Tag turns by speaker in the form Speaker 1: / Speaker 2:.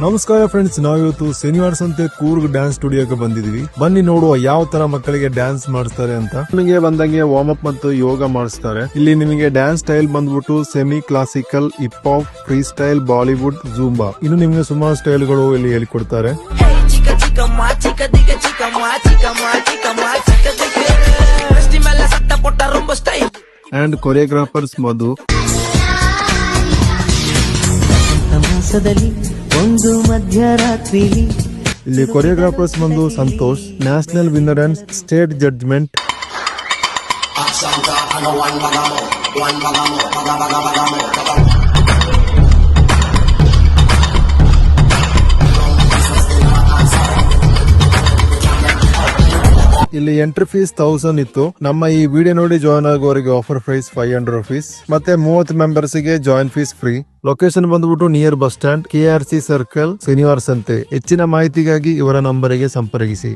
Speaker 1: ನಮಸ್ಕಾರ ಫ್ರೆಂಡ್ಸ್, ನಾವಿವತ್ತು ಶನಿವಾರ ಸಂತೆ ಕೂರ್ಗ್ ಡ್ಯಾನ್ಸ್ ಸ್ಟುಡಿಯೋಗೆ ಬಂದಿದೀವಿ. ಬನ್ನಿ ನೋಡುವ ಯಾವ ತರ ಮಕ್ಕಳಿಗೆ ಡ್ಯಾನ್ಸ್ ಮಾಡಿಸ್ತಾರೆ ಅಂತ. ನಿಮಗೆ ಬಂದಂಗೆ ವಾರ್ಮ್ ಅಪ್ ಮತ್ತು ಯೋಗ ಮಾಡಿಸ್ತಾರೆ. ಇಲ್ಲಿ ನಿಮಗೆ ಡ್ಯಾನ್ಸ್ ಸ್ಟೈಲ್ ಬಂದ್ಬಿಟ್ಟು semi classical, hip hop, free style, Bollywood, Zumba, ಇನ್ನು ನಿಮಗೆ ಸುಮಾರು ಸ್ಟೈಲ್ಗಳು ಇಲ್ಲಿ ಹೇಳಿಕೊಡ್ತಾರೆ. And choreographers Madhu.
Speaker 2: ಒಂದು ಮಧ್ಯರಾತ್ರಿಲಿ
Speaker 1: ಇಲ್ಲಿ ಕೊರಿಯೋಗ್ರಾಫರ್ಸ್ ಬಂದು Santosh, national winner and state judgement. ಇಲ್ಲಿ ಎಂಟ್ರಿ ಫೀಸ್ 1000 ಇತ್ತು. ನಮ್ಮ ಈ ವಿಡಿಯೋ ನೋಡಿ ಜಾಯ್ನ್ ಆಗುವವರಿಗೆ ಆಫರ್ ಪ್ರೈಸ್ 500 rupees. ಮತ್ತೆ 30 ಮೆಂಬರ್ಸ್ ಗೆ ಜಾಯಿನ್ ಫೀಸ್ ಫ್ರೀ. ಲೊಕೇಶನ್ ಬಂದ್ಬಿಟ್ಟು near bus stand, KRC circle, Shanivarasanthe. ಹೆಚ್ಚಿನ ಮಾಹಿತಿಗಾಗಿ ಇವರ ನಂಬರಿಗೆ ಸಂಪರ್ಕಿಸಿ.